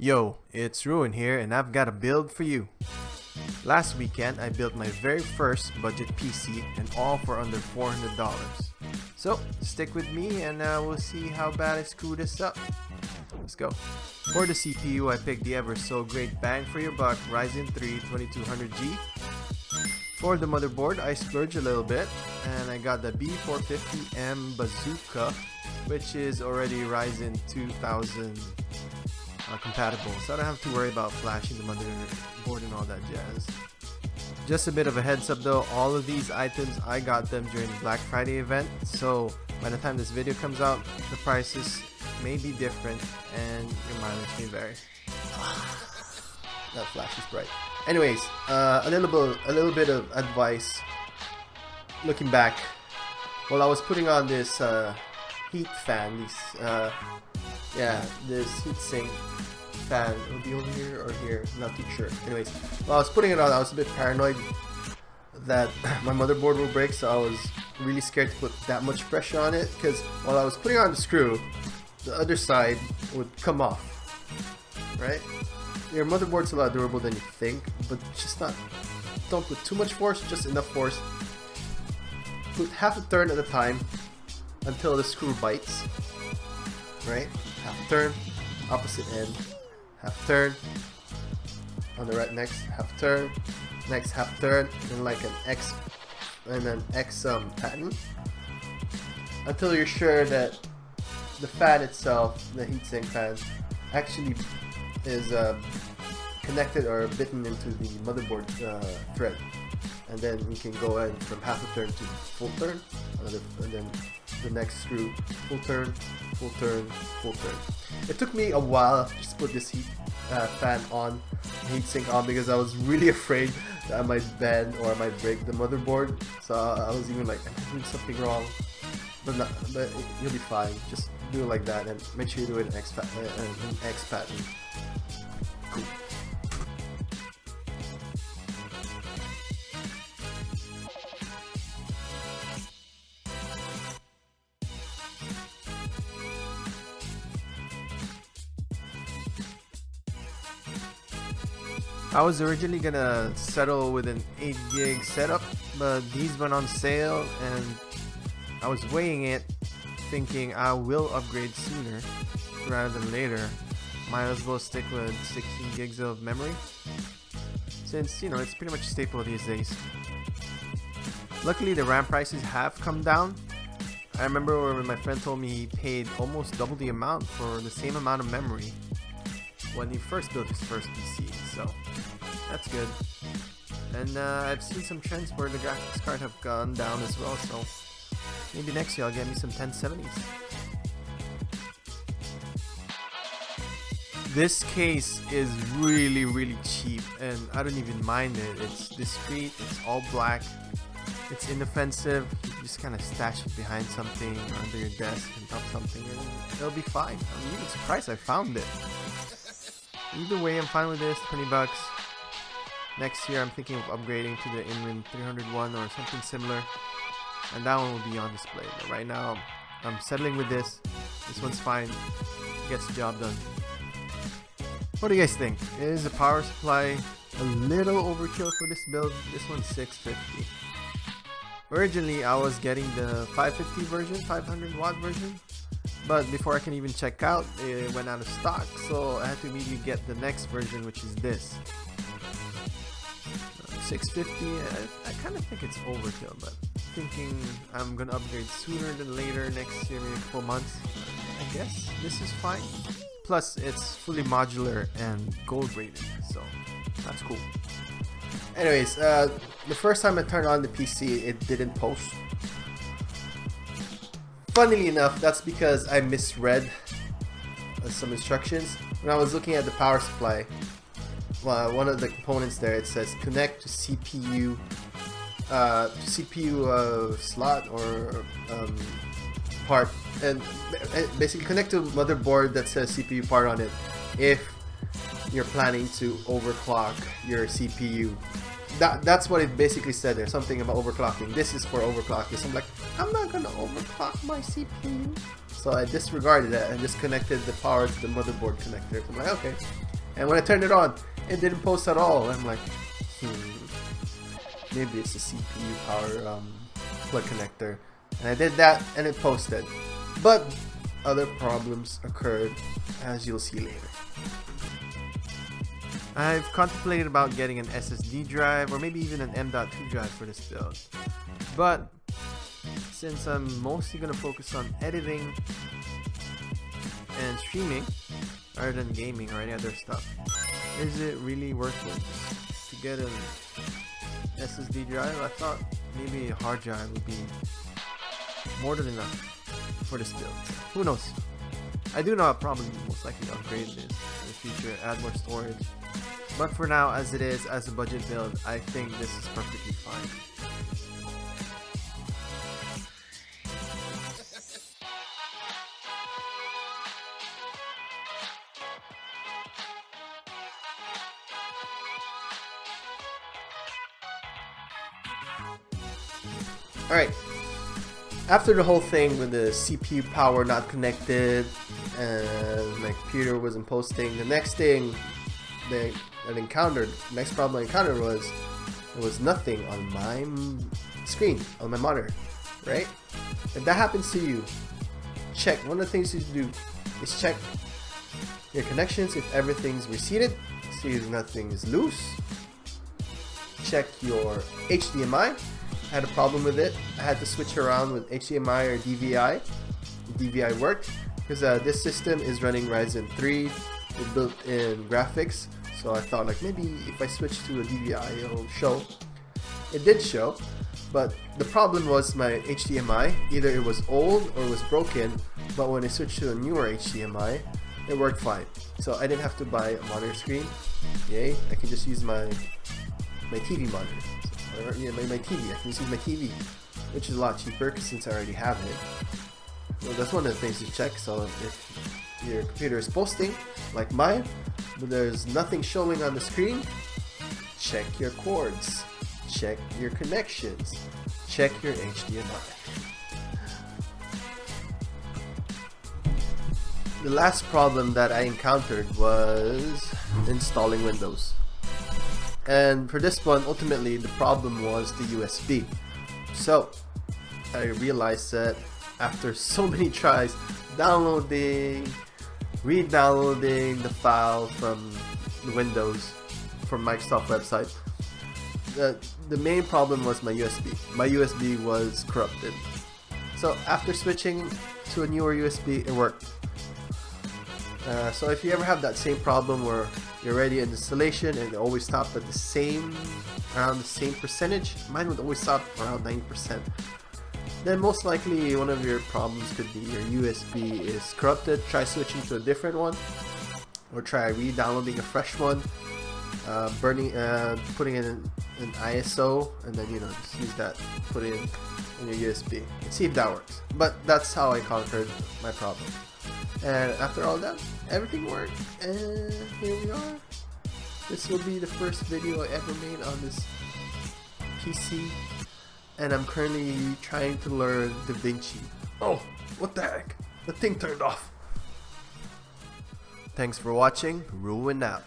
Yo, it's Ruin here and I've got a build for you. Last weekend I built my very first budget PC and all for under $400. So stick with me and we'll see how bad I screw this up. Let's go. For the CPU I picked the ever so great bang for your buck Ryzen 3 2200G. For the motherboard I splurged a little bit and I got the B450 Bazooka, which is already Ryzen 2000 compatible, so I don't have to worry about flashing the motherboard and all that jazz. Just a bit of a heads up though, all of these items I got them during the Black Friday event, so by the time this video comes out the prices may be different and your mileage may vary. That flash is bright. Anyways, a little bit of advice looking back. While I was putting on this heat fan, this heat sink fan, it will be over here or here, not too sure. Anyways, while I was putting it on, I was a bit paranoid that my motherboard will break, so I was really scared to put that much pressure on it, because while I was putting on the screw, the other side would come off, right? Your motherboard's a lot durable than you think, but just don't put too much force, just enough force. Put half a turn at a time until the screw bites, right? Half a turn, opposite end, half turn, on the right next half turn, next half turn, and like an X pattern, until you're sure that the fan itself, the heatsink fan, actually is connected or bitten into the motherboard thread, and then you can go in from half a turn to full turn, and then the next screw, full turn, full turn, full turn. It took me a while just to put this fan on, heatsink on, because I was really afraid that I might bend or I might break the motherboard. So I was even like, I'm doing something wrong, but you'll be fine. Just do it like that and make sure you do it in X pattern. Cool. I was originally gonna settle with an 8 gig setup, but these went on sale and I was weighing it, thinking I will upgrade sooner rather than later. Might as well stick with 16 gigs of memory, since it's pretty much a staple these days. Luckily the RAM prices have come down. I remember when my friend told me he paid almost double the amount for the same amount of memory when he first built his first PC, so that's good. And I've seen some trends where the graphics card have gone down as well, so maybe next year I'll get me some 1070s. This case is really cheap and I don't even mind it. It's discreet, it's all black, it's inoffensive. You just kind of stash it behind something or under your desk and top something and it'll be fine. I'm even surprised I found it. Either way, I'm fine with this, 20 bucks. Next year, I'm thinking of upgrading to the Inwin 301 or something similar, and that one will be on display. But right now, I'm settling with this. This one's fine, gets the job done. What do you guys think? Is the power supply a little overkill for this build? This one's 650. Originally, I was getting the 550 version, 500 watt version. But before I can even check out, it went out of stock, so I had to immediately get the next version, which is this. 650, I kind of think it's overkill, but thinking I'm gonna upgrade sooner than later, next year, maybe a couple months, I guess this is fine. Plus, it's fully modular and gold rated, so that's cool. Anyways, the first time I turned on the PC, it didn't post. Funnily enough, that's because I misread some instructions. When I was looking at the power supply, one of the components there, it says connect to CPU slot or part, and basically connect to motherboard that says CPU part on it if you're planning to overclock your CPU. That's what it basically said there, something about overclocking. This is for overclocking. So I'm like, I'm not gonna overclock my CPU. So I disregarded that and just connected the power to the motherboard connector. So I'm like, okay, And when I turned it on, it didn't post at all. I'm like, maybe it's the CPU power plug connector. And I did that and it posted. But other problems occurred, as you'll see later. I've contemplated about getting an SSD drive or maybe even an M.2 drive for this build. But since I'm mostly going to focus on editing and streaming rather than gaming or any other stuff, is it really worth it to get an SSD drive? I thought maybe a hard drive would be more than enough for this build. Who knows? I do know I'll probably most likely upgrade this in the future, add more storage. But for now, as it is, as a budget build, I think this is perfectly fine. Alright, after the whole thing with the CPU power not connected and my computer wasn't posting, the next thing that I encountered, the next problem I encountered was there was nothing on my screen, on my monitor, right? If that happens to you, check. One of the things you do is check your connections if everything's reseated, see if nothing is loose. Check your HDMI. I had a problem with it. I had to switch around with HDMI or DVI. DVI worked because this system is running Ryzen 3 with built-in graphics. So I thought like maybe if I switch to a DVI it'll show. It did show, but the problem was my HDMI. Either it was old or it was broken, but when I switched to a newer HDMI, it worked fine. So I didn't have to buy a monitor screen. Yay! I can just use my TV monitor. Or, yeah, my TV. I can just use my TV, which is a lot cheaper since I already have it. So that's one of the things to check. So if your computer is posting like mine, but there's nothing showing on the screen, check your cords, check your connections, check your HDMI. The last problem that I encountered was installing Windows. And for this one, ultimately the problem was the USB. So I realized that after so many tries, downloading, re-downloading the file from the Windows, from Microsoft website, the main problem was my USB. My USB was corrupted. So after switching to a newer USB, it worked. So if you ever have that same problem where you're ready in installation and it always stopped at around the same percentage, mine would always stop around 90%, then most likely one of your problems could be your USB is corrupted. Try switching to a different one, or try re-downloading a fresh one, putting in an ISO, and then just use that, put it in your USB and see if that works. But that's how I conquered my problem. And after all that, everything worked, and here we are. This will be the first video I ever made on this PC, and I'm currently trying to learn DaVinci. Oh, what the heck? The thing turned off. Thanks for watching. Ruin out.